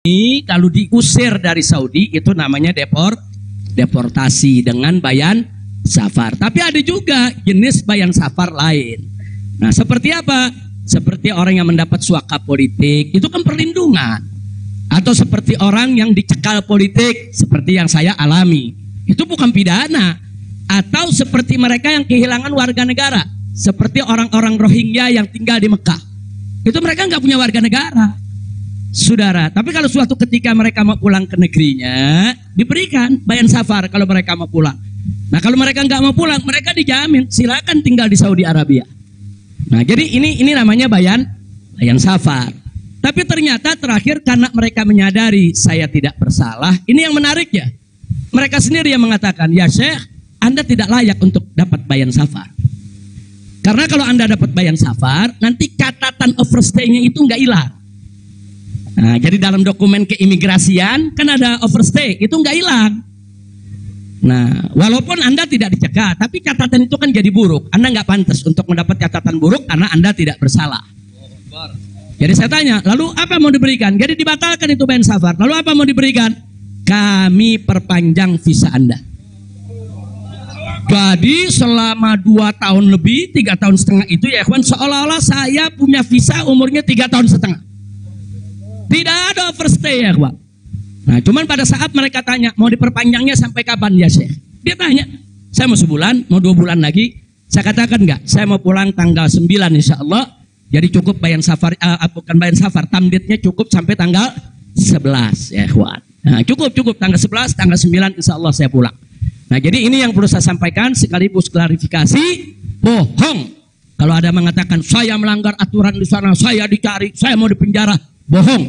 Ini kalau diusir dari Saudi itu namanya deportasi dengan bayan safar. Tapi ada juga jenis bayan safar lain. Nah, seperti apa? Seperti orang yang mendapat suaka politik, itu kan perlindungan. Atau seperti orang yang dicekal politik, seperti yang saya alami, itu bukan pidana. Atau seperti mereka yang kehilangan warga negara, seperti orang-orang Rohingya yang tinggal di Mekah, itu mereka nggak punya warga negara, saudara. Tapi kalau suatu ketika mereka mau pulang ke negerinya, diberikan bayan safar kalau mereka mau pulang. Nah, kalau mereka nggak mau pulang, mereka dijamin silakan tinggal di Saudi Arabia. Nah, jadi ini namanya bayan safar. Tapi ternyata terakhir karena mereka menyadari saya tidak bersalah, ini yang menariknya. Mereka sendiri yang mengatakan, ya Syekh, Anda tidak layak untuk dapat bayan safar. Karena kalau Anda dapat bayan safar, nanti catatan overstay-nya itu nggak hilang. Nah, jadi dalam dokumen keimigrasian kan ada overstay, itu nggak hilang. Nah, walaupun Anda tidak dicegah, tapi catatan itu kan jadi buruk. Anda nggak pantas untuk mendapat catatan buruk karena Anda tidak bersalah. Jadi saya tanya, lalu apa mau diberikan? Jadi dibatalkan itu bayan safar. Lalu apa mau diberikan? Kami perpanjang visa Anda. Jadi selama 2 tahun lebih, 3 tahun setengah itu ya ikhwan, seolah-olah saya punya visa umurnya 3 tahun setengah. Tidak ada overstay ya ikhwan. Nah, cuman pada saat mereka tanya, mau diperpanjangnya sampai kapan ya Syekh? Dia tanya, saya mau sebulan, mau 2 bulan lagi. Saya katakan enggak, saya mau pulang tanggal 9 insya Allah. Jadi cukup bayan safar, bukan bayan safar, tamdidnya cukup sampai tanggal 11 ya ikhwan. Nah, cukup tanggal 11, tanggal 9 insya Allah saya pulang. Nah, jadi ini yang perlu saya sampaikan sekaligus klarifikasi, bohong. Kalau ada mengatakan saya melanggar aturan di sana, saya dicari, saya mau dipenjara, bohong.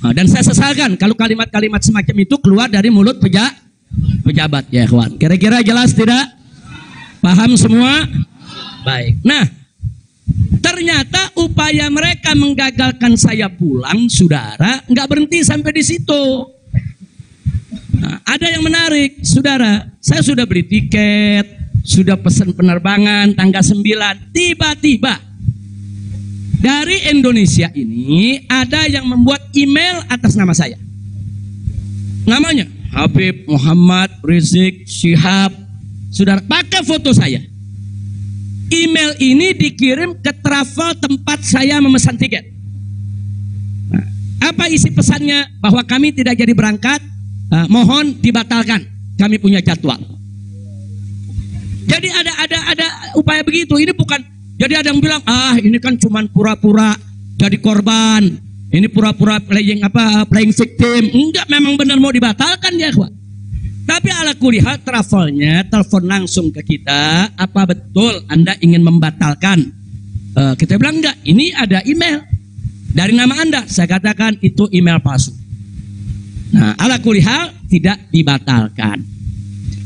Nah, dan saya sesalkan kalau kalimat-kalimat semacam itu keluar dari mulut pejabat ya ikhwan. Kira-kira jelas tidak? Paham semua? Baik. Nah, ternyata upaya mereka menggagalkan saya pulang, saudara, nggak berhenti sampai di situ. Nah, ada yang menarik, saudara. Saya sudah beli tiket, sudah pesan penerbangan tanggal 9. Tiba-tiba dari Indonesia ini ada yang membuat email atas nama saya. Namanya Habib Muhammad Rizik Syihab. Saudara, pakai foto saya. Email ini dikirim ke travel tempat saya memesan tiket. Nah, apa isi pesannya? Bahwa kami tidak jadi berangkat. Mohon dibatalkan, kami punya jadwal. Jadi ada upaya begitu. Ini bukan. Jadi ada yang bilang, ini kan cuma pura-pura jadi korban. Ini pura-pura playing victim. Enggak, memang benar mau dibatalkan ya, Pak. Tapi ala kulihal travelnya telepon langsung ke kita. Apa betul Anda ingin membatalkan? Kita bilang enggak. Ini ada email dari nama Anda. Saya katakan itu email palsu. Nah, ala kulihal tidak dibatalkan.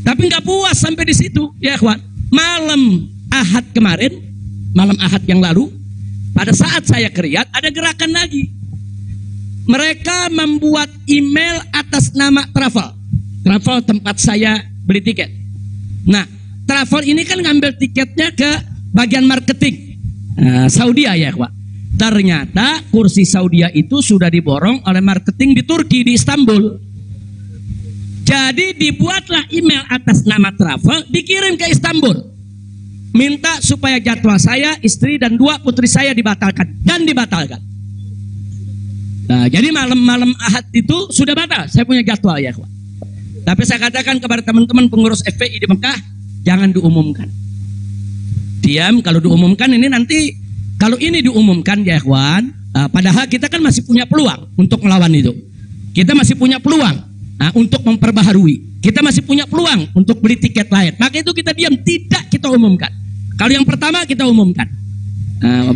Tapi nggak puas sampai di situ, ya ikhwan. Malam Ahad kemarin, malam Ahad yang lalu, pada saat saya ke Riyadh, ada gerakan lagi. Mereka membuat email atas nama travel tempat saya beli tiket. Nah, travel ini kan ngambil tiketnya ke bagian marketing Saudi ya ikhwan. Ternyata kursi Saudi itu sudah diborong oleh marketing di Turki, di Istanbul. Jadi dibuatlah email atas nama travel, dikirim ke Istanbul. Minta supaya jadwal saya, istri dan 2 putri saya dibatalkan. Dan dibatalkan. Nah, jadi malam Ahad itu sudah batal. Saya punya jadwal ya. Tapi saya katakan kepada teman-teman pengurus FPI di Mekah, jangan diumumkan. Diam, kalau diumumkan ini nanti. Kalau ini diumumkan ya ikhwan, padahal kita kan masih punya peluang untuk melawan itu. Kita masih punya peluang untuk memperbaharui. Kita masih punya peluang untuk beli tiket lain. Maka itu kita diam, tidak kita umumkan. Kalau yang pertama kita umumkan.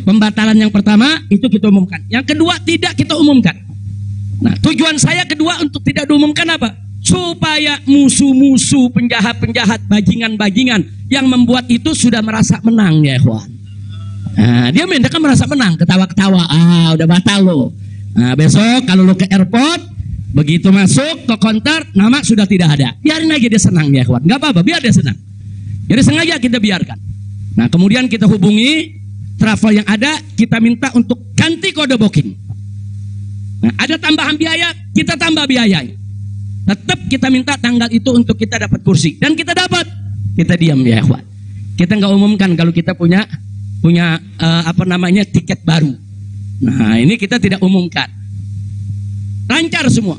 Pembatalan yang pertama itu kita umumkan. Yang kedua tidak kita umumkan. Nah, tujuan saya kedua untuk tidak diumumkan apa? Supaya musuh-musuh, penjahat-penjahat, bajingan-bajingan yang membuat itu sudah merasa menang ya ikhwan. Nah, dia kan merasa menang, ketawa-ketawa, udah batal lo. Nah, besok kalau lo ke airport, begitu masuk ke counter, nama sudah tidak ada. Biarin aja dia senang ya kawan, nggak apa-apa, biar dia senang. Jadi sengaja kita biarkan. Nah, kemudian kita hubungi travel yang ada, kita minta untuk ganti kode booking. Nah, ada tambahan biaya, kita berapa biayanya. Tetap kita minta tanggal itu untuk kita dapat kursi. Dan kita dapat. Kita diam ya ikhwan. Kita nggak umumkan kalau kita punya tiket baru. Nah ini kita tidak umumkan. Lancar semua.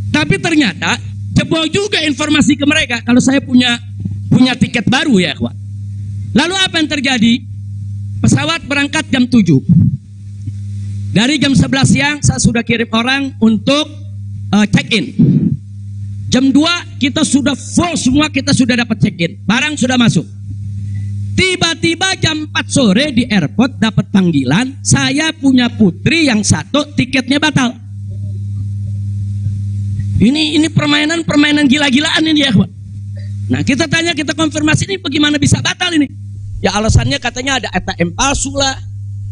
Tapi ternyata jebol juga informasi ke mereka kalau saya punya tiket baru ya ikhwan. Lalu apa yang terjadi? Pesawat berangkat jam 7. Dari jam 11 siang saya sudah kirim orang untuk check-in. Jam 2 kita sudah full semua, kita sudah dapat check-in. Barang sudah masuk. Tiba-tiba jam 4 sore di airport dapat panggilan, saya punya putri yang satu tiketnya batal. Ini permainan gila-gilaan ini ya, Pak. Nah, kita tanya, kita konfirmasi ini bagaimana bisa batal ini? Ya alasannya katanya ada ATM palsu lah.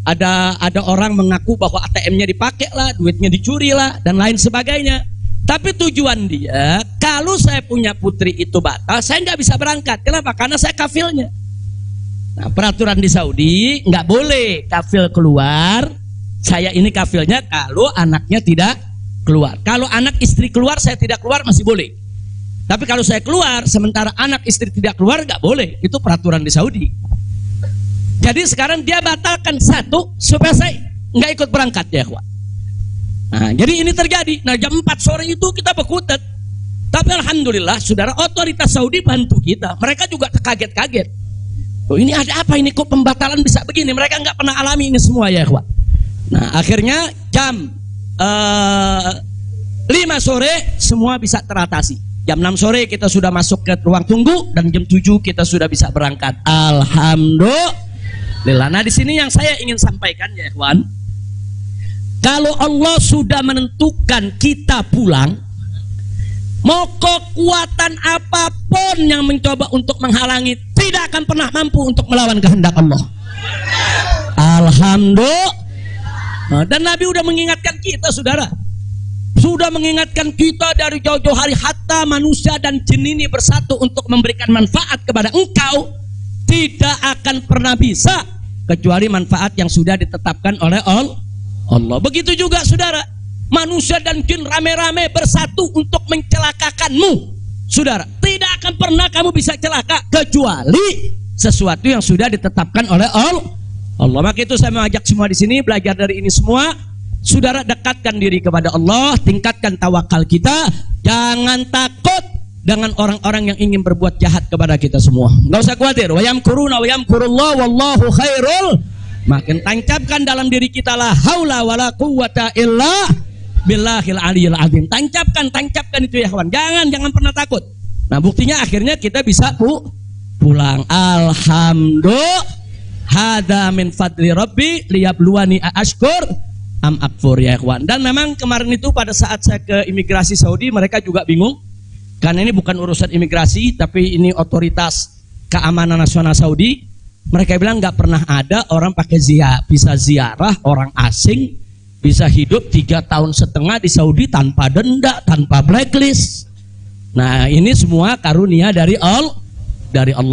Ada orang mengaku bahwa ATM-nya dipakai lah, duitnya dicuri lah, dan lain sebagainya. Tapi tujuan dia, kalau saya punya putri itu batal, saya nggak bisa berangkat. Kenapa? Karena saya kafilnya. Nah, peraturan di Saudi nggak boleh kafil keluar. Saya ini kafilnya kalau anaknya tidak keluar. Kalau anak istri keluar, saya tidak keluar masih boleh. Tapi kalau saya keluar, sementara anak istri tidak keluar, nggak boleh. Itu peraturan di Saudi. Jadi sekarang dia batalkan satu supaya saya nggak ikut berangkat ya, kawan. Nah, jadi ini terjadi. Nah, jam 4 sore itu kita berkutat. Tapi alhamdulillah, saudara, otoritas Saudi bantu kita. Mereka juga terkaget-kaget. Oh, ini ada apa ini? Kok pembatalan bisa begini? Mereka nggak pernah alami ini semua ya, kawan. Nah, akhirnya jam 5 sore semua bisa teratasi. Jam 6 sore kita sudah masuk ke ruang tunggu dan jam 7 kita sudah bisa berangkat. Alhamdulillah. Nah, di sini yang saya ingin sampaikan ya, kawan. Kalau Allah sudah menentukan kita pulang, mau kekuatan apapun yang mencoba untuk menghalangi tidak akan pernah mampu untuk melawan kehendak Allah. Alhamdulillah. Dan Nabi sudah mengingatkan kita, saudara. Sudah mengingatkan kita dari jauh-jauh hari, hatta manusia dan jin ini bersatu untuk memberikan manfaat kepada engkau, tidak akan pernah bisa kecuali manfaat yang sudah ditetapkan oleh Allah. Begitu juga saudara, manusia dan jin rame-rame bersatu untuk mencelakakanmu, saudara. Tidak akan pernah kamu bisa celaka kecuali sesuatu yang sudah ditetapkan oleh Allah. Maka itu saya mengajak semua di sini belajar dari ini semua. Saudara, dekatkan diri kepada Allah, tingkatkan tawakal kita, jangan takut dengan orang-orang yang ingin berbuat jahat kepada kita semua. Nggak usah khawatir. Wa yamkuruna wa yamkurullah wallahu khairul. Makin tancapkan dalam diri kita la haula wala quwwata illa billahil aliyil azim. Tancapkan itu ya kawan. Jangan pernah takut. Nah, buktinya akhirnya kita bisa pulang. Alhamdulillah. Hada min fadli rabbi liyabluwani ashkur am akfur ya kawan. Dan memang kemarin itu pada saat saya ke imigrasi Saudi, mereka juga bingung. Karena ini bukan urusan imigrasi, tapi ini otoritas keamanan nasional Saudi. Mereka bilang nggak pernah ada orang pakai bisa ziarah orang asing, bisa hidup 3,5 tahun di Saudi tanpa denda, tanpa blacklist. Nah, ini semua karunia dari Allah.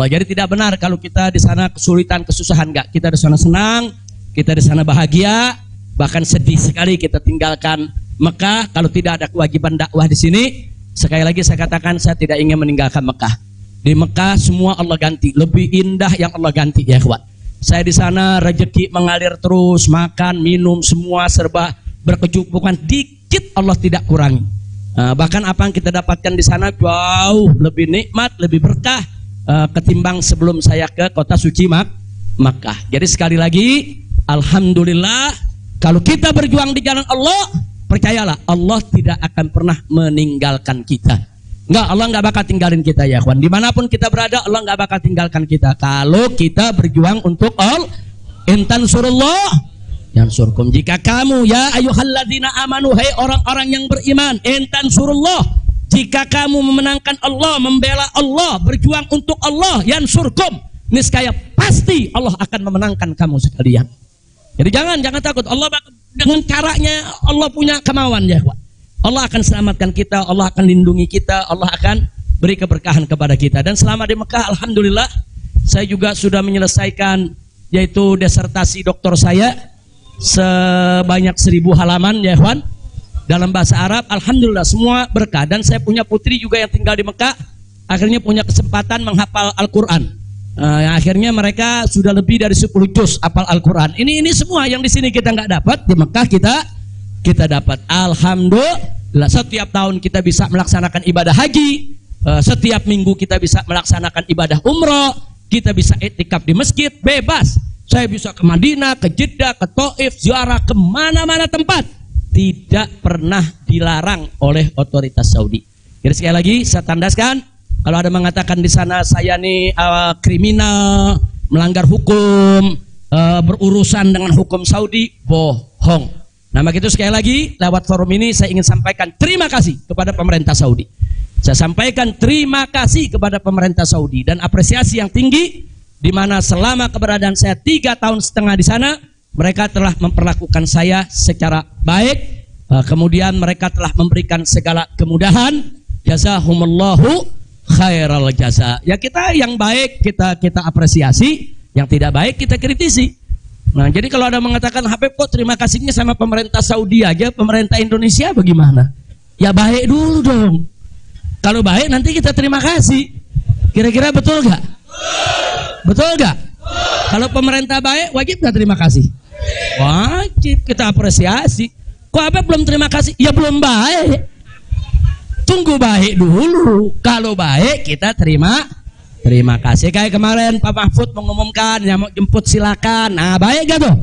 Jadi tidak benar kalau kita di sana kesulitan, kesusahan. Nggak, kita di sana senang, kita di sana bahagia, bahkan sedih sekali kita tinggalkan Mekah kalau tidak ada kewajiban dakwah di sini. Sekali lagi saya katakan, saya tidak ingin meninggalkan Mekah. Di Mekah semua Allah ganti, lebih indah yang Allah ganti ya kawan. Saya di sana rezeki mengalir terus, makan, minum semua serba berkecukupan, dikit Allah tidak kurangi. Bahkan apa yang kita dapatkan di sana jauh lebih nikmat, lebih berkah ketimbang sebelum saya ke kota suci Makkah. Jadi sekali lagi, alhamdulillah, kalau kita berjuang di jalan Allah, percayalah Allah tidak akan pernah meninggalkan kita. Enggak, Allah nggak bakal tinggalin kita ya kawan. Dimanapun kita berada, Allah nggak bakal tinggalkan kita. Kalau kita berjuang untuk Allah, intan surullah yang surkum. Jika kamu ya ayyuhalladzina amanu, hai orang-orang yang beriman, intan surullah, jika kamu memenangkan Allah, membela Allah, berjuang untuk Allah, yang surkum, niscaya pasti Allah akan memenangkan kamu sekalian. Jadi jangan takut. Allah dengan caranya Allah punya kemauan ya kawan. Allah akan selamatkan kita, Allah akan lindungi kita, Allah akan beri keberkahan kepada kita. Dan selama di Mekah, alhamdulillah, saya juga sudah menyelesaikan yaitu disertasi doktor saya sebanyak 1000 halaman ya kawan. dalam bahasa Arab. Alhamdulillah semua berkah. Dan saya punya putri juga yang tinggal di Mekah, akhirnya punya kesempatan menghafal Al-Quran. Akhirnya mereka sudah lebih dari 10 juz hafal Al-Quran. Ini semua yang di sini kita nggak dapat, di Mekah kita dapat. Alhamdulillah, setiap tahun kita bisa melaksanakan ibadah haji, setiap minggu kita bisa melaksanakan ibadah umroh, kita bisa iktikaf di masjid bebas. Saya bisa ke Madinah, ke Jeddah, ke Taif, ziarah kemana-mana tempat, tidak pernah dilarang oleh otoritas Saudi. Jadi sekali lagi saya tandaskan, kalau ada mengatakan di sana saya nih kriminal, melanggar hukum, berurusan dengan hukum Saudi, bohong. Nah begitu, sekali lagi lewat forum ini saya ingin sampaikan terima kasih kepada pemerintah Saudi. Saya sampaikan terima kasih kepada pemerintah Saudi dan apresiasi yang tinggi, di mana selama keberadaan saya 3,5 tahun di sana, mereka telah memperlakukan saya secara baik. Kemudian mereka telah memberikan segala kemudahan. Jazahumullahu khairal jaza. Ya, kita yang baik kita apresiasi, yang tidak baik kita kritisi. Nah, jadi kalau ada mengatakan Habib kok terima kasihnya sama pemerintah Saudi aja, pemerintah Indonesia bagaimana? Ya baik dulu dong. Kalau baik nanti kita terima kasih. Kira-kira betul gak? Betul gak? Kalau pemerintah baik wajib gak terima kasih? Wajib, kita apresiasi. Kok apa belum terima kasih? Ya belum baik. Tunggu baik dulu. Kalau baik kita terima kasih. Kayak kemarin Pak Mahfud mengumumkan yang mau jemput silakan. Nah baik gak tuh?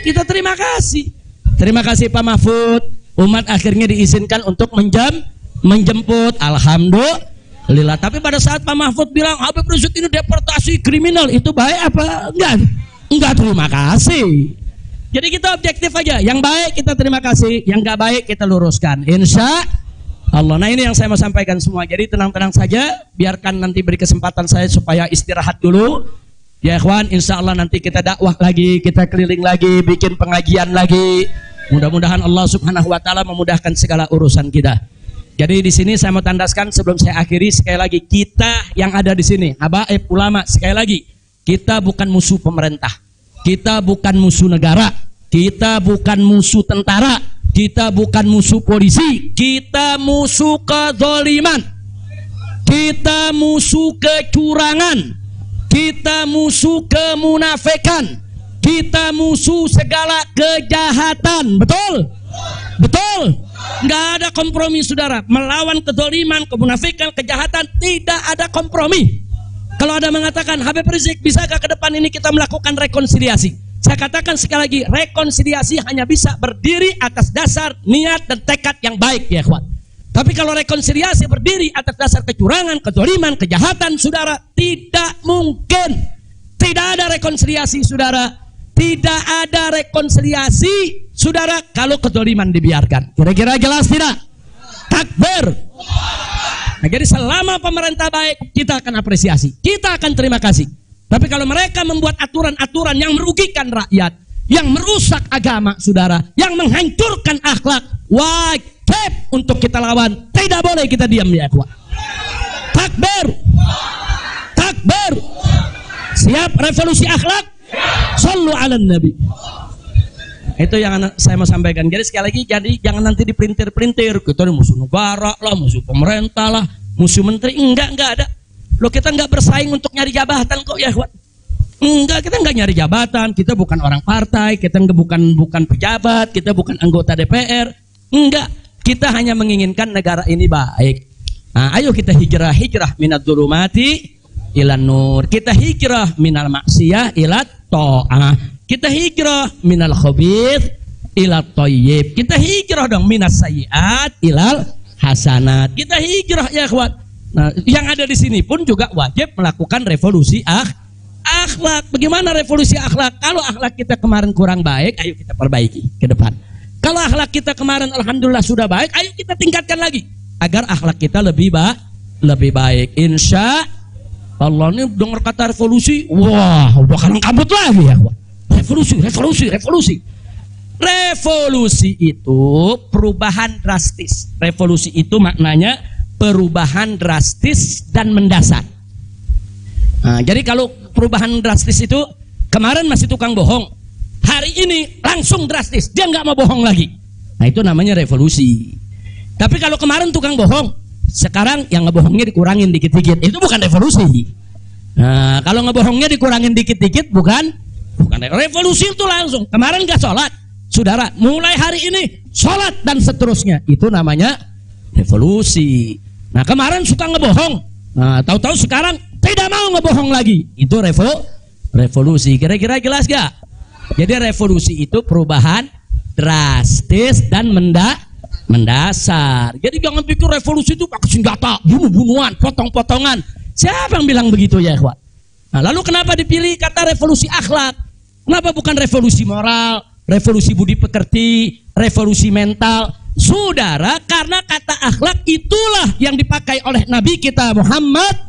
Kita terima kasih. Terima kasih Pak Mahfud. Umat akhirnya diizinkan untuk menjemput. Alhamdulillah. Tapi pada saat Pak Mahfud bilang Habib Rizik ini deportasi kriminal, itu baik apa? Enggak terima kasih. Jadi kita objektif aja. Yang baik kita terima kasih, yang enggak baik kita luruskan, insya Allah. Nah ini yang saya mau sampaikan semua. Jadi tenang-tenang saja, biarkan nanti beri kesempatan saya supaya istirahat dulu. Ya ikhwan, insya Allah nanti kita dakwah lagi, kita keliling lagi, bikin pengajian lagi. Mudah-mudahan Allah Subhanahu wa taala memudahkan segala urusan kita. Jadi di sini saya mau tandaskan sebelum saya akhiri, sekali lagi kita yang ada di sini, habaib ulama, sekali lagi kita bukan musuh pemerintah, kita bukan musuh negara, kita bukan musuh tentara, kita bukan musuh polisi, kita musuh kezaliman, kita musuh kecurangan, kita musuh kemunafikan, kita musuh segala kejahatan. Betul? Betul? Nggak ada kompromi saudara. Melawan kezaliman, kemunafikan, kejahatan, tidak ada kompromi. Kalau ada mengatakan Habib Rizik, bisakah ke depan ini kita melakukan rekonsiliasi? Saya katakan sekali lagi, rekonsiliasi hanya bisa berdiri atas dasar niat dan tekad yang baik ya ikhwan. Tapi kalau rekonsiliasi berdiri atas dasar kecurangan, kezaliman, kejahatan, saudara, tidak mungkin. Tidak ada rekonsiliasi saudara. Tidak ada rekonsiliasi saudara kalau kezaliman dibiarkan. Kira-kira jelas tidak? Takbir. Nah, jadi selama pemerintah baik, kita akan apresiasi, kita akan terima kasih. Tapi kalau mereka membuat aturan-aturan yang merugikan rakyat, yang merusak agama saudara, yang menghancurkan akhlak, wajib untuk kita lawan. Tidak boleh kita diam ya ikhwan. Takbir. Takbir. Siap revolusi akhlak? Sallu ala nabi. Itu yang saya mau sampaikan. Jadi sekali lagi, jadi jangan nanti dipelintir-pelintir kita ini musuh negara lah, musuh pemerintah lah, musuh menteri. Enggak ada. Loh, kita enggak bersaing untuk nyari jabatan kok ya ikhwan. Enggak, kita enggak nyari jabatan. Kita bukan orang partai, kita bukan pejabat, kita bukan anggota DPR. Enggak, kita hanya menginginkan negara ini baik. Nah, ayo kita hijrah minad dzulumati ilan nur. Kita hijrah minal maksiyah ilat ta'ah. Kita hijrah minal khabith ilat thayyib. Kita hijrah dong minas sayyiat ilal hasanat. Kita hijrah ya ikhwan. Nah, yang ada di sini pun juga wajib melakukan revolusi akhlak. Bagaimana revolusi akhlak? Kalau akhlak kita kemarin kurang baik, ayo kita perbaiki ke depan. Kalau akhlak kita kemarin alhamdulillah sudah baik, ayo kita tingkatkan lagi agar akhlak kita lebih baik. Insya Allah. Ini dengar kata revolusi, wah udah kalang kabut lagi ya. Revolusi. Revolusi itu perubahan drastis. Revolusi itu maknanya perubahan drastis dan mendasar. Nah, jadi kalau perubahan drastis itu kemarin masih tukang bohong, hari ini langsung drastis, dia nggak mau bohong lagi. Nah itu namanya revolusi. Tapi kalau kemarin tukang bohong, sekarang yang ngebohongnya dikurangin dikit-dikit, itu bukan revolusi. Nah kalau ngebohongnya dikurangin dikit-dikit bukan revolusi. Itu langsung kemarin gak sholat, saudara mulai hari ini sholat dan seterusnya, itu namanya revolusi. Nah kemarin suka ngebohong, nah tahu-tahu sekarang tidak mau ngebohong lagi, itu revolusi. Kira-kira jelas gak? Jadi revolusi itu perubahan drastis dan mendasar. Jadi jangan pikir revolusi itu pakai senjata, bunuh-bunuhan, potong-potongan. Siapa yang bilang begitu ya ikhwan? Nah, lalu kenapa dipilih kata revolusi akhlak? Kenapa bukan revolusi moral, revolusi budi pekerti, revolusi mental? Saudara, karena kata akhlak itulah yang dipakai oleh Nabi kita Muhammad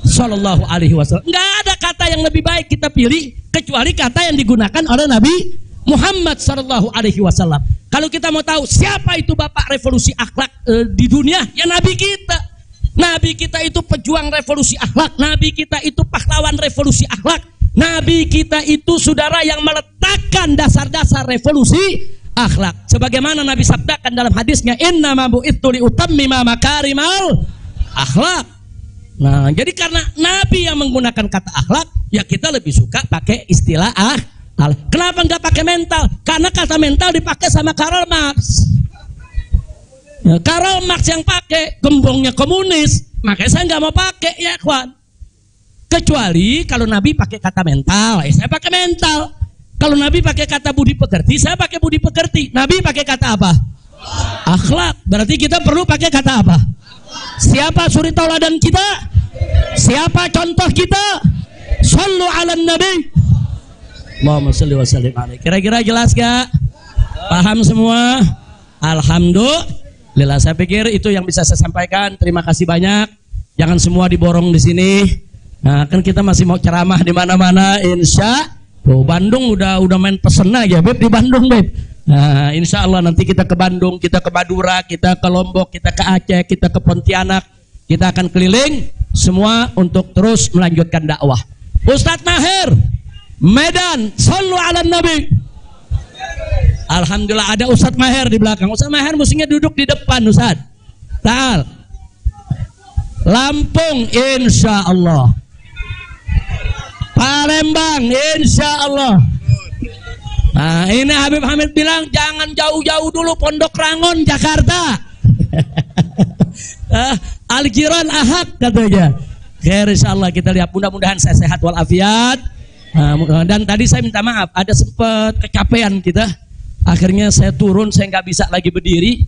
Sallallahu Alaihi Wasallam. Nggak ada kata yang lebih baik kita pilih kecuali kata yang digunakan oleh Nabi Muhammad Sallallahu Alaihi Wasallam. Kalau kita mau tahu siapa itu bapak revolusi akhlak di dunia, ya Nabi kita. Nabi kita itu pejuang revolusi akhlak. Nabi kita itu pahlawan revolusi akhlak. Nabi kita itu saudara yang meletakkan dasar-dasar revolusi akhlak. Sebagaimana Nabi sabdakan dalam hadisnya, innama bu'itsu liutammima makarimal akhlak. Nah, jadi karena Nabi yang menggunakan kata akhlak, ya kita lebih suka pakai istilah akhlak. Kenapa nggak pakai mental? Karena kata mental dipakai sama Karl Marx. Ya, Karl Marx yang pakai, gembongnya komunis, makanya saya nggak mau pakai ya kawan. Kecuali kalau Nabi pakai kata mental, ya saya pakai mental. Kalau Nabi pakai kata budi pekerti, saya pakai budi pekerti. Nabi pakai kata apa? Akhlak. Berarti kita perlu pakai kata apa? Siapa suri tauladan kita? Siapa contoh kita? Shallu ala nabi. Allahumma shalli wa sallim alaihi. Kira-kira jelas gak? Paham semua? Alhamdulillah. Saya pikir itu yang bisa saya sampaikan. Terima kasih banyak. Jangan semua diborong di sini. Nah, kan kita masih mau ceramah di mana-mana, insya. Bandung udah main pesen aja, Beb, di Bandung, Beb. Nah, insya Allah nanti kita ke Bandung, kita ke Madura, kita ke Lombok, kita ke Aceh, kita ke Pontianak. Kita akan keliling semua untuk terus melanjutkan dakwah. Ustadz Maher, Medan, sallu ala nabi. Alhamdulillah ada Ustadz Maher di belakang. Ustadz Maher mestinya duduk di depan, Ustadz. Ta'al. Lampung, insya Allah. Palembang, insya Allah. Nah, ini Habib Hamid bilang jangan jauh-jauh dulu, Pondok Rangon, Jakarta. Al-Jiran Ahad katanya. Khair, insyaallah kita lihat, mudah-mudahan saya sehat walafiat. Dan tadi saya minta maaf, ada sempat kecapean kita. Akhirnya saya turun, saya nggak bisa lagi berdiri.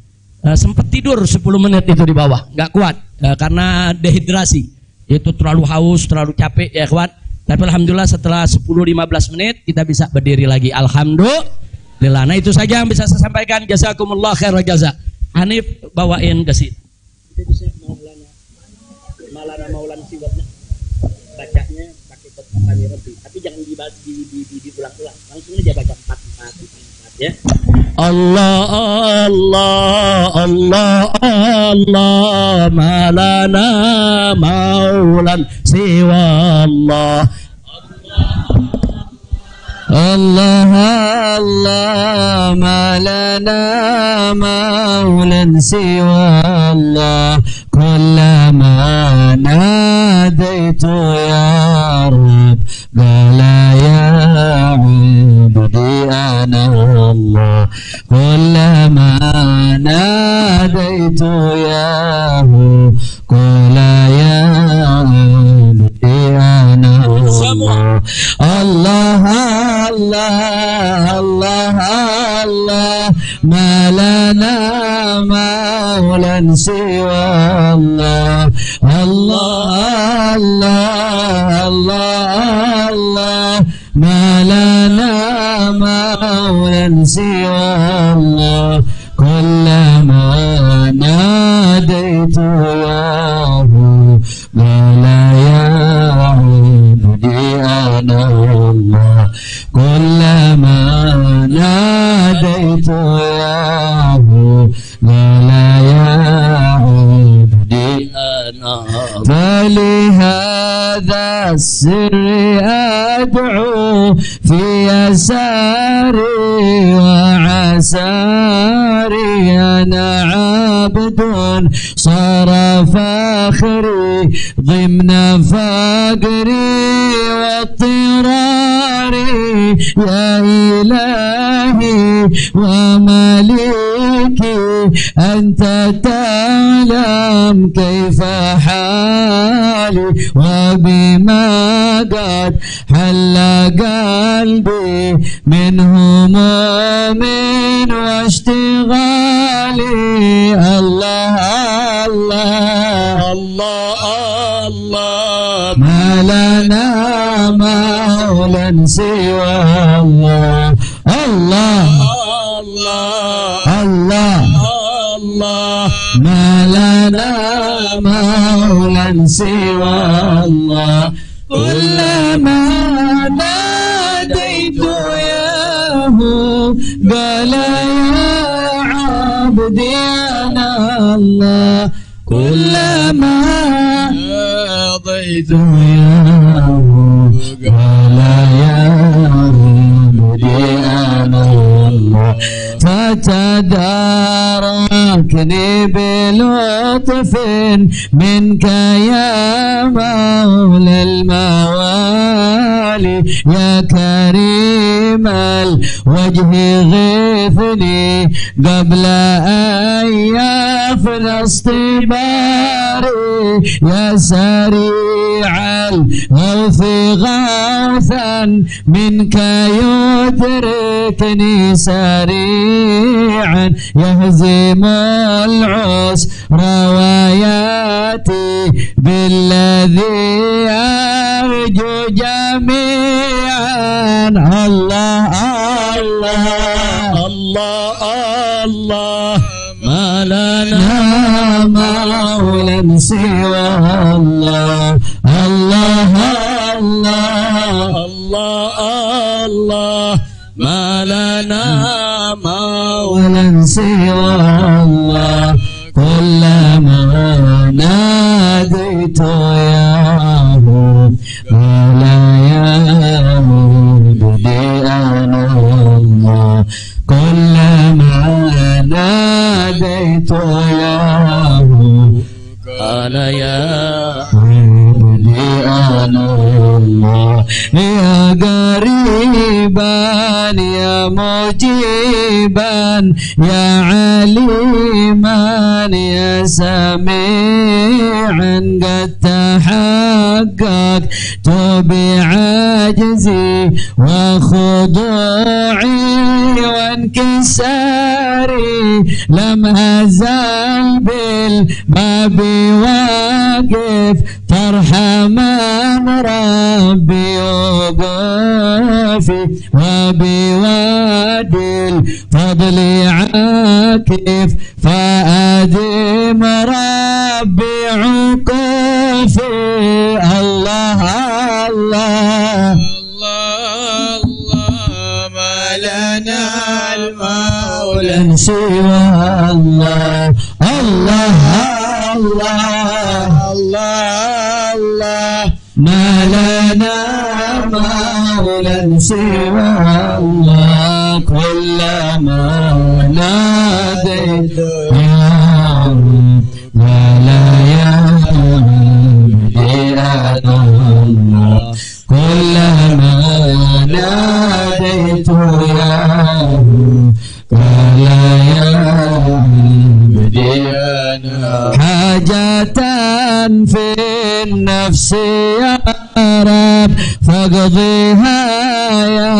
Sempat tidur 10 menit itu di bawah, nggak kuat karena dehidrasi. Itu terlalu haus, terlalu capek ya kawan. Tapi alhamdulillah setelah 10-15 menit kita bisa berdiri lagi. Alhamdulillah. Nah itu saja yang bisa saya sampaikan. Jazakumullah khairan jazak. Hanif bawain ke sini. Itu bisa Maulana siwatnya. Bacanya pakai kata Rabbi. Tapi jangan diulang-ulang. Langsung aja baca 4 ya. Allah Allah Allah Allah malana maulan siwa Allah Allah Allah malana maulan siwa Allah kullama nadaitu ya Rabb qala ya abdi ana Allah kullama nadaitu ya qala ya abdi ana Allah Allah Allah Allah Allah malana maulan siwa Allah Allah Allah Allah Allah malana maulan siwa Allah kullama nadaitu yahu qala ya abdi ana Allah kullama nadaitu yahu qala ya abdi ana فلهذا السر أدعو في يساري وعساري أنا عبد صار فخري ضمن فقري واضطراري يا إلهي ومليكي أنت تعلم كيف حالي وبما قد حل قلبي من هموم واشتغالي الله الله الله الله ما لنا مولا سوى الله الله الله الله الله ما لنا مولا سوى الله كلما ناديت ياه قال يا عبدي أنا الله كلما ناديت ياه قال يا عبدي أنا الله فتداركني بلطف منك يا مولى الموالي يا كريم الوجه غثني قبل أن يفنى اصطباري يا سريع الغوث غوثا منك يدركني سريعا يهزم العسر وياتي بالذي أرجو جميعا الله الله الله الله ما لنا مولا سوى الله الله الله الله الله ما لنا مولا سوى الله كلما ناديت ياه قال يا عبدي أنا الله كلما ناديت ياه قال يا عبدي أنا الله يا قريبا يا مجيبا يا عليما يا سميعا قد تحققت بعجزي وخضوعي وانكساري لم أزل بالباب واقف فارحمن ربي وقافي وبوادي الفضل عاكف فأدم ربي عقوفي الله الله الله ما لنا المولى سوى الله الله الله الله الله ما لنا مولا سوى الله كلما ناديت يا ولا يا عبدي أنا الله كلما ناديت يا قال يا عبدي أنا حاجة في النفس يا رب فاقضيها يا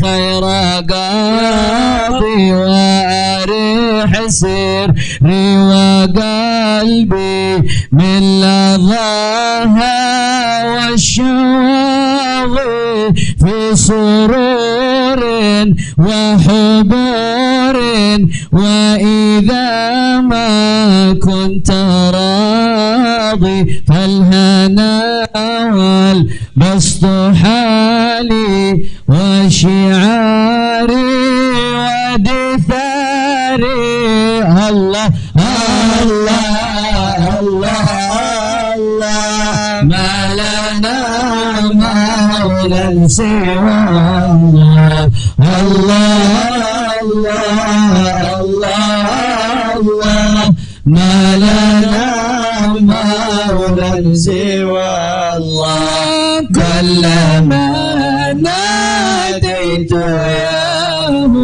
خير قاضي وأريح سري وقلبي من لظاها والشوق في سرور وحبور وإذا ما كنت راضي فالهنا والبسط حالي وشعاري ودثاري الله الله الله الله ما لنا مولا سوى الله الله الله الله سوى الله كلما ناديت ياه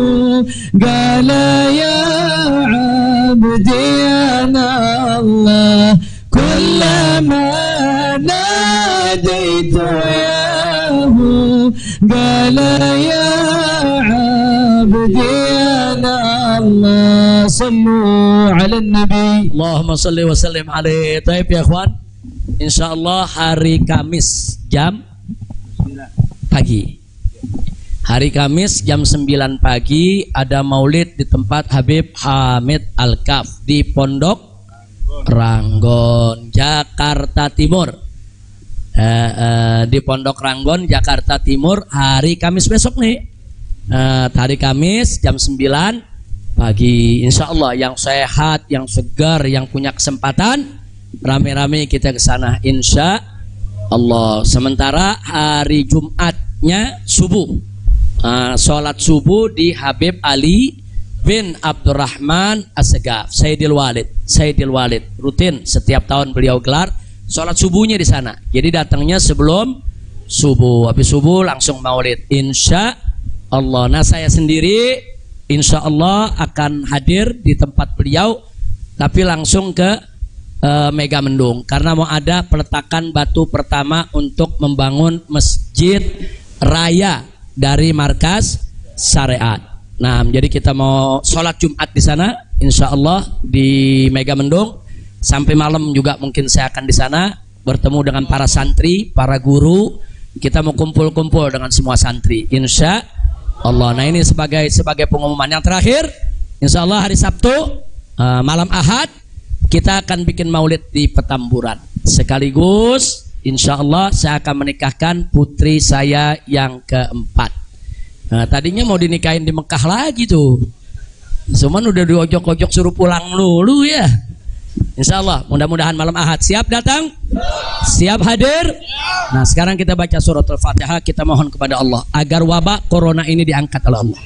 قال يا عبدي أنا الله كلما ناديت ياه قال يا عبدي أنا الله صلوا على النبي Allahumma salli wa sallim alaihi. Taib ya ikhwan, insyaallah hari Kamis jam pagi. Hari Kamis jam 9 pagi ada maulid di tempat Habib Hamid Al-Kaf di Pondok Ranggon, Jakarta Timur. Di Pondok Ranggon, Jakarta Timur, hari Kamis besok nih. Hari Kamis jam 9 pagi, insya Allah yang sehat, yang segar, yang punya kesempatan rame-rame kita ke sana insya Allah. Sementara hari Jumatnya subuh, sholat subuh di Habib Ali bin Abdurrahman As-Segaf, Sayyidil Walid, rutin setiap tahun beliau gelar sholat subuhnya di sana. Jadi datangnya sebelum subuh, habis subuh langsung maulid insya Allah. Nah saya sendiri insya Allah akan hadir di tempat beliau, tapi langsung ke Megamendung karena mau ada peletakan batu pertama untuk membangun masjid raya dari markas syariat. Nah, jadi kita mau sholat Jumat di sana, insya Allah di Megamendung. Sampai malam juga mungkin saya akan di sana bertemu dengan para santri, para guru. Kita mau kumpul-kumpul dengan semua santri, insya Allah. Nah ini sebagai pengumuman yang terakhir, insya Allah hari Sabtu malam Ahad kita akan bikin maulid di Petamburan. Sekaligus insya Allah saya akan menikahkan putri saya yang keempat. Nah, tadinya mau dinikahin di Mekah lagi tuh, cuman udah diojok-ojok suruh pulang dulu ya. Insya Allah mudah-mudahan malam Ahad. Siap datang? Siap hadir? Nah sekarang kita baca suratul Fatihah. Kita mohon kepada Allah agar wabah corona ini diangkat oleh Allah,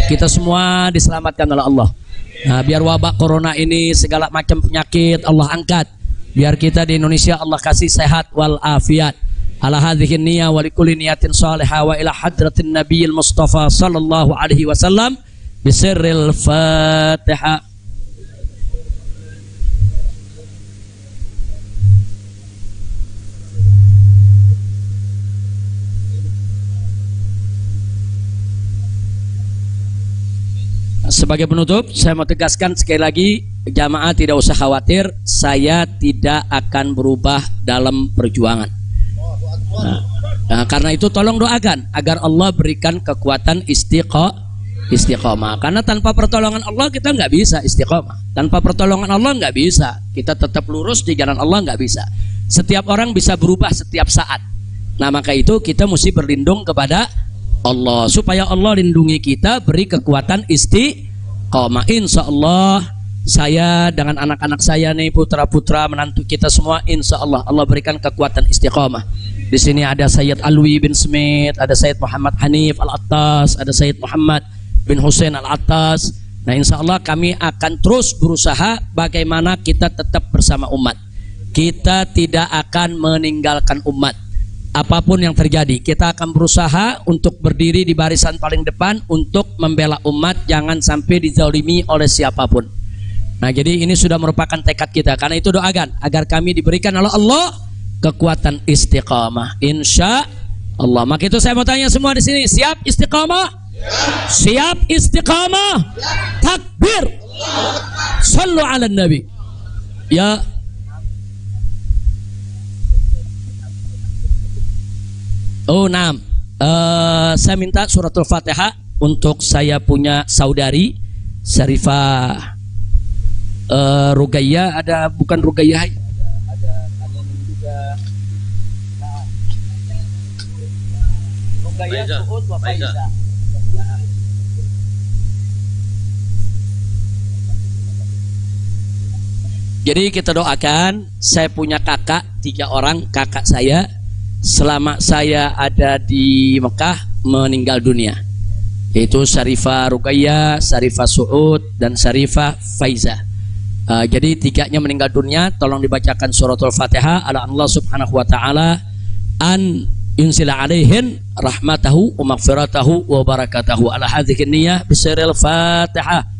kita semua diselamatkan oleh Allah. Nah, biar wabah corona ini segala macam penyakit Allah angkat, biar kita di Indonesia Allah kasih sehat wal afiat. Ala hadhihi niyah wa likulli niyatin salihah wa ila hadratin nabiyil mustafa sallallahu alaihi wasallam bisirril Fatihah. Sebagai penutup, saya mau tegaskan sekali lagi, jamaah tidak usah khawatir, saya tidak akan berubah dalam perjuangan. Nah, karena itu tolong doakan agar Allah berikan kekuatan istiqomah. Karena tanpa pertolongan Allah kita nggak bisa istiqomah. Tanpa pertolongan Allah nggak bisa. Kita tetap lurus di jalan Allah nggak bisa. Setiap orang bisa berubah setiap saat. Nah maka itu kita mesti berlindung kepada Allah supaya Allah lindungi kita, beri kekuatan istiqomah. Insya Allah saya dengan anak-anak saya nih, putra-putra menantu kita semua, insya Allah Allah berikan kekuatan istiqomah. Di sini ada Sayyid Alwi bin Smith, ada Sayyid Muhammad Hanif Al-Attas, ada Sayyid Muhammad bin Hussein Al-Attas. Nah insya Allah kami akan terus berusaha bagaimana kita tetap bersama umat. Kita tidak akan meninggalkan umat. Apapun yang terjadi, kita akan berusaha untuk berdiri di barisan paling depan untuk membela umat, jangan sampai dizalimi oleh siapapun. Nah jadi ini sudah merupakan tekad kita. Karena itu doakan agar kami diberikan oleh Allah kekuatan istiqamah insya Allah. Maka itu saya mau tanya semua di sini, siap istiqamah? Siap istiqamah? Takbir. Sallu ala nabi. Ya. Oh nah, saya minta suratul Fatihah untuk saya punya saudari Syarifah Rugayyah. Ada bukan Rugayyah, ada juga Rugayyah Suud wa Faiza. Jadi kita doakan, saya punya kakak 3 orang, kakak saya selama saya ada di Mekah meninggal dunia, yaitu Syarifah Rugayyah, Syarifah Suud, dan Syarifah Faiza. Jadi tiganya meninggal dunia, tolong dibacakan suratul Fatihah ala Allah subhanahu wa ta'ala an yunsila alaihin rahmatahu wa maghfiratahu wa barakatahu ala hadhihi niyah bisiril Fatihah.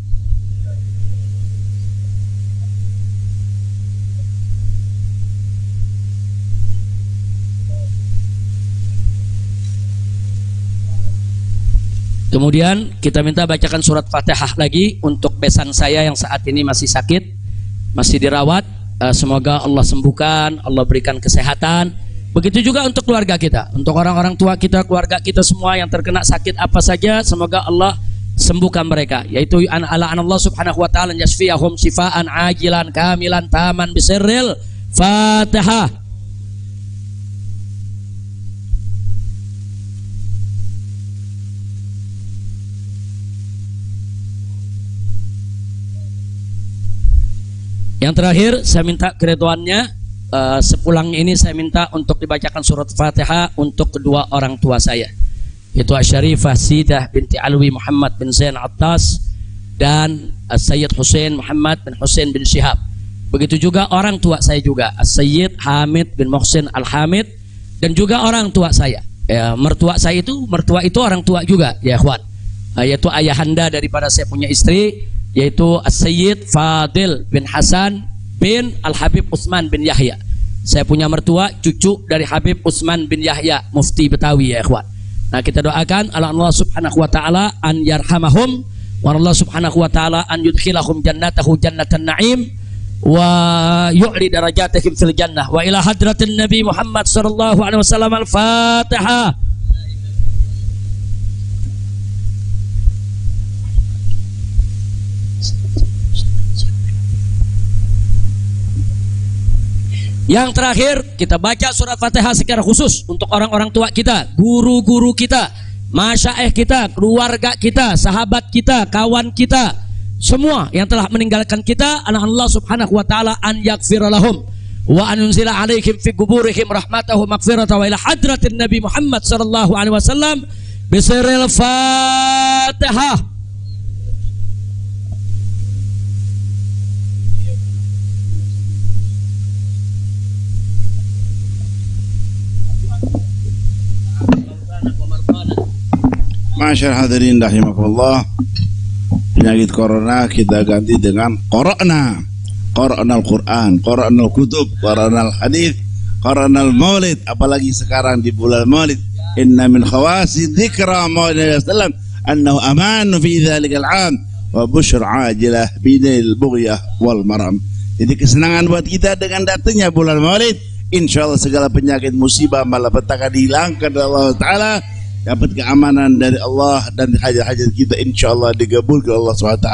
Kemudian kita minta bacakan surat Fatihah lagi untuk besan saya yang saat ini masih sakit, masih dirawat. Semoga Allah sembuhkan, Allah berikan kesehatan. Begitu juga untuk keluarga kita, untuk orang-orang tua kita, keluarga kita semua yang terkena sakit apa saja, semoga Allah sembuhkan mereka. Yaitu ala Allah subhanahu wa ta'ala yasfiyahum sifaan ajilan kamilan taman bisirril Fatihah. Yang terakhir saya minta keridhaannya, sepulang ini saya minta untuk dibacakan surat Fatihah untuk kedua orang tua saya, yaitu Asy-Syarifah Sidah binti Alwi Muhammad bin Zain Attas dan Sayyid Husain Muhammad bin Husain bin Syihab. Begitu juga orang tua saya juga, Sayyid Hamid bin Muhsin Al-Hamid, dan juga orang tua saya. Mertua saya itu, mertua itu orang tua juga ya ikhwan, yaitu ayahanda daripada saya punya istri, yaitu Sayyid Fadil bin Hasan bin Al-Habib Utsman bin Yahya. Saya punya mertua cucu dari Habib Utsman bin Yahya, mufti Betawi ya ikhwan. Nah, kita doakan Allah subhanahu wa ta'ala an yarhamahum wa Allah subhanahu wa ta'ala an yudkhilahum jannatahu jannatan na'im wa yu'li darajatihim fil jannah wa ila hadratin Nabi Muhammad sallallahu alaihi wasallam. Al-Fatihah. Yang terakhir, kita baca surat Fatihah secara khusus untuk orang-orang tua kita, guru-guru kita, masyaikh kita, keluarga kita, sahabat kita, kawan kita, semua yang telah meninggalkan kita. Allah subhanahu wa ta'ala an yaghfira lahum wa an yunzila alaihim fi quburihim rahmatahu maghfiratahu wa ila hadratin Nabi Muhammad sallallahu alaihi wasallam bisirril Fatihah. Masyaallah hadirin rahimakumullah. Penyakit corona kita ganti dengan Qara'na. Qara'nal Quran, Qara'nal Kutub, Qara'nal Hadis, Qara'nal Maulid. Apalagi sekarang di bulan Maulid, inna min khawasi dzikra Muhammad sallallahu annahu amanu fi dzalikal 'am wa busyra ajilah bidil bughyah wal maram. Jadi kesenangan buat kita dengan datangnya bulan Maulid. Insyaallah segala penyakit musibah malapetaka dihilangkan oleh Allah Ta'ala, dapat keamanan dari Allah, dan hajat-hajat kita insyaallah digabulkan Allah SWT.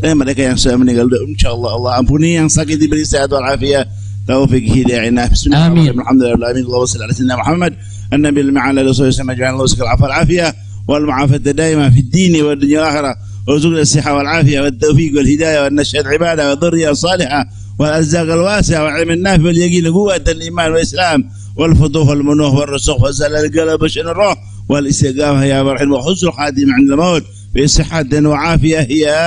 Dan mereka yang sudah meninggal insyaallah Allah ampuni, yang sakit diberi sehat wal afiat, taufik hidayah inah. Bismillahirrahmanirrahim. Alhamdulillah Allahumma shalli ala sayyidina Muhammad an-nabi al-ma'ala rasulullah sallallahu alaihi wasallam al afiyah wal mu'afata daima fi ad-din wa ad-dunya wal akhirah. warzuqna as-sihha wal afiyah wat tawfiq wal hidayah wan nashhad ibadah wa dhurriyyah salihah wal arzaq al wasi'ah wal ilm an-nafi wal yaqin quwwat al-iman wal islam wal futuh wal munuh wal rusuq wa zalal al-qalb wa shan ar-ruh والاستقامة يا مرحم وحسن الخاتم عند الموت بصحة وعافية يا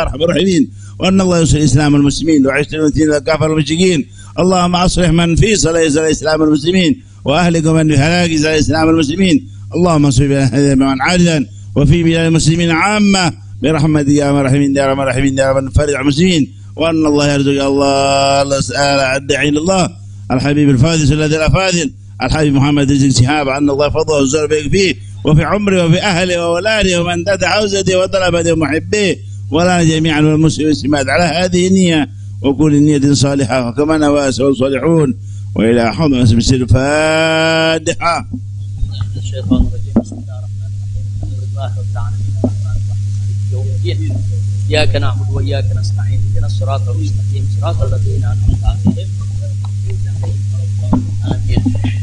أرحم الراحمين. وأن الله ينصر الإسلام والمسلمين وعشت المسلمين والكافر والمشركين. اللهم أصلح من في صلاة الإسلام والمسلمين وأهلك من في هلاك صلاة الإسلام والمسلمين. اللهم انصر بنا هذا من عاجلا وفي بلاد المسلمين عامة برحمتك يا مرحمين يا رب الراحمين يا رب فرج المسلمين. وأن الله يرزق الله الداعي إلى الله الحبيب الفاضل الذي الأفاضل الحبيب محمد رزق شهاب أن الله فضله وزر بك فيه وفي عمره وفي أهله وأولاده ومن دد حوزته وطلبته ومحبيه ولا جميعا والمسلمين والمسلمات على هذه النية وكل نية صالحة وكما نوى الصالحون وإلى حضن بسم الفاتحة. الشيطان الرجيم بسم الله الرحمن الرحيم الحمد لله رب العالمين الرحمن الرحيم مالك يوم الدين إياك نعبد وإياك نستعين اهدنا الصراط المستقيم صراط الذين أنعمت عليهم.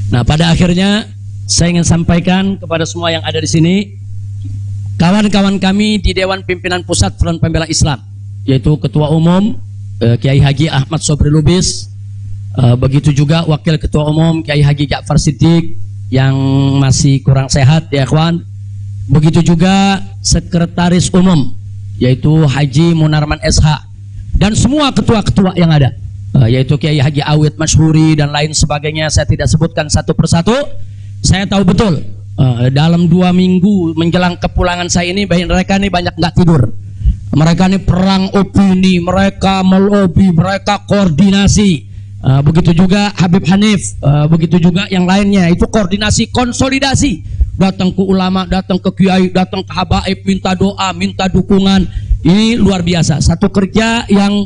Nah, pada akhirnya saya ingin sampaikan kepada semua yang ada di sini, kawan-kawan kami di Dewan Pimpinan Pusat Front Pembela Islam, yaitu Ketua Umum Kiai Haji Ahmad Sobri Lubis, begitu juga Wakil Ketua Umum Kiai Haji Ja'far Siddiq yang masih kurang sehat ya ikhwan, begitu juga Sekretaris Umum yaitu Haji Munarman SH, dan semua ketua-ketua yang ada, yaitu Kiai Haji Awid Masyhuri dan lain sebagainya. Saya tidak sebutkan satu persatu. Saya tahu betul dalam 2 minggu menjelang kepulangan saya ini, mereka ini banyak nggak tidur. Mereka ini perang opini, mereka melobi, mereka koordinasi. Begitu juga Habib Hanif, begitu juga yang lainnya. Itu koordinasi, konsolidasi. Datang ke ulama, datang ke kiai, datang ke habaib, minta doa, minta dukungan. Ini luar biasa. Satu kerja yang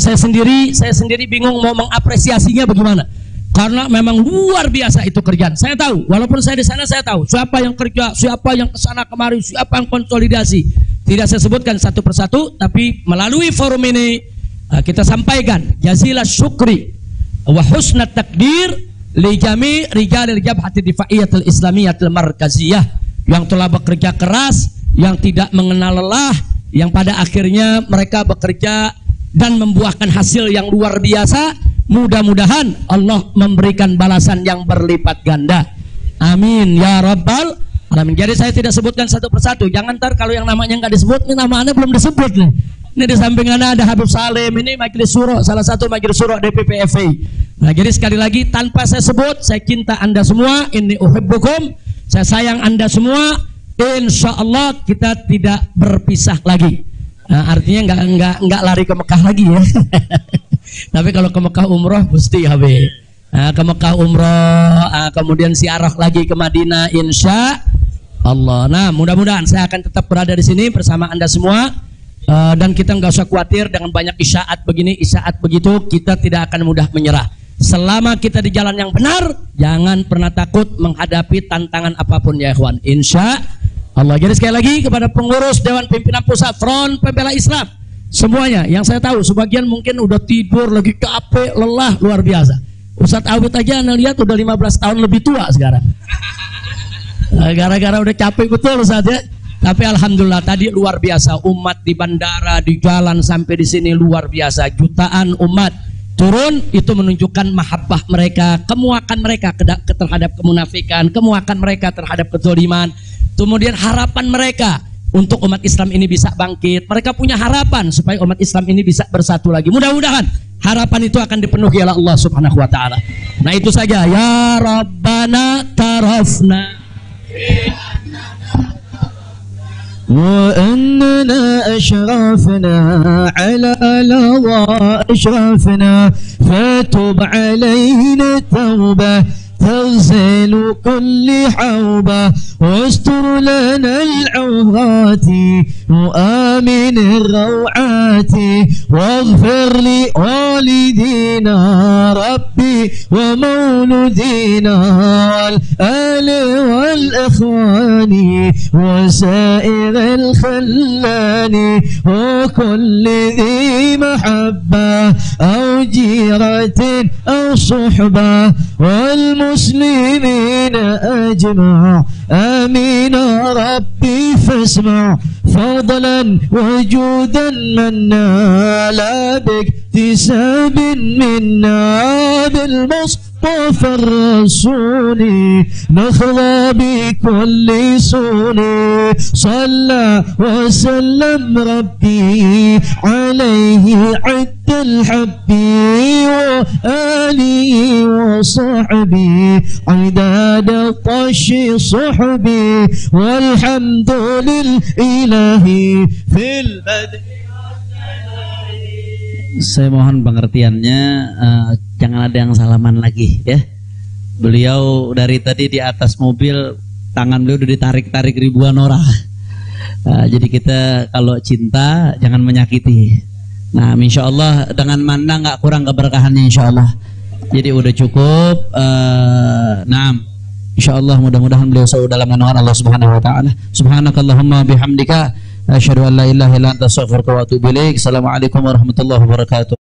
saya sendiri bingung mau mengapresiasinya bagaimana. Karena memang luar biasa itu kerjaan. Saya tahu, walaupun saya di sana saya tahu siapa yang kerja, siapa yang kesana kemari, siapa yang konsolidasi. Tidak saya sebutkan satu persatu, tapi melalui forum ini kita sampaikan jazilah syukri wa husnat takdir li jami' rijalil jabhati difaiyatil islamiyatil markaziyah yang telah bekerja keras, yang tidak mengenal lelah, yang pada akhirnya mereka bekerja dan membuahkan hasil yang luar biasa. Mudah-mudahan Allah memberikan balasan yang berlipat ganda. Amin ya rabbal alamin. Jadi saya tidak sebutkan satu persatu. Jangan ntar kalau yang namanya nggak disebut, ini namanya belum disebut nih. Ini di samping ada Habib Salim, ini majelis syuro, salah satu majelis syuro DPP FI. Nah, jadi sekali lagi tanpa saya sebut, saya cinta Anda semua. Inni uhibbukum, saya sayang Anda semua. Insya Allah kita tidak berpisah lagi. Nah, artinya nggak lari ke Mekah lagi ya. Tapi kalau ke Mekah umroh mesti Habib. Nah, ke Mekah umroh, kemudian ziarah lagi ke Madinah, insya Allah. Nah, mudah-mudahan saya akan tetap berada di sini bersama Anda semua. Dan kita nggak usah khawatir dengan banyak isyaat begini, isyaat begitu, kita tidak akan mudah menyerah. Selama kita di jalan yang benar, jangan pernah takut menghadapi tantangan apapun ya ikhwan. Insya Allah. Jadi sekali lagi kepada pengurus Dewan Pimpinan Pusat Front Pembela Islam, semuanya yang saya tahu, sebagian mungkin udah tidur, lagi capek, lelah, luar biasa. Ustadz Awid aja anda lihat udah 15 tahun lebih tua sekarang. Gara-gara udah capek betul Ustadz ya. Tapi alhamdulillah tadi luar biasa, umat di bandara, di jalan sampai di sini luar biasa. Jutaan umat turun, itu menunjukkan mahabbah mereka, kemuakan mereka terhadap kemunafikan, kemuakan mereka terhadap kezaliman. Kemudian harapan mereka untuk umat Islam ini bisa bangkit. Mereka punya harapan supaya umat Islam ini bisa bersatu lagi. Mudah-mudahan harapan itu akan dipenuhi oleh Allah Subhanahu wa taala. Nah, itu saja. Ya Rabbana tarafna وأننا أشرفنا على لظى أشرفنا فتب علينا توبة تغسل كل حوبة واستر لنا العورات وآمن الروعات واغفر لوالدينا ربي ومولدينا والآل والإخوان وسائر الخلان وكل ذي محبة أو جيرة أو صحبة والمسلمين أجمع آمين ربي فاسمع فضلا وجودا منا لا باكتساب منا بالمصطفى الرسول نخضى بكل سون صلى وسلم ربي عليه عد الحبي وآله وصحبي عداد طش صحبي والحمد لله في البدء. Saya mohon pengertiannya, jangan ada yang salaman lagi ya. Beliau dari tadi di atas mobil, tangan beliau udah ditarik-tarik ribuan orang. Jadi kita kalau cinta jangan menyakiti. Nah, insya Allah dengan mana nggak kurang keberkahannya insya Allah. Jadi udah cukup. Nah, insya Allah mudah-mudahan beliau selalu dalam naungan Allah Subhanahu Wa Taala. Subhanakallahumma bihamdika asyhadu an la ilaha illa anta astaghfiruka wa atubu ilaik. Assalamualaikum warahmatullahi wabarakatuh.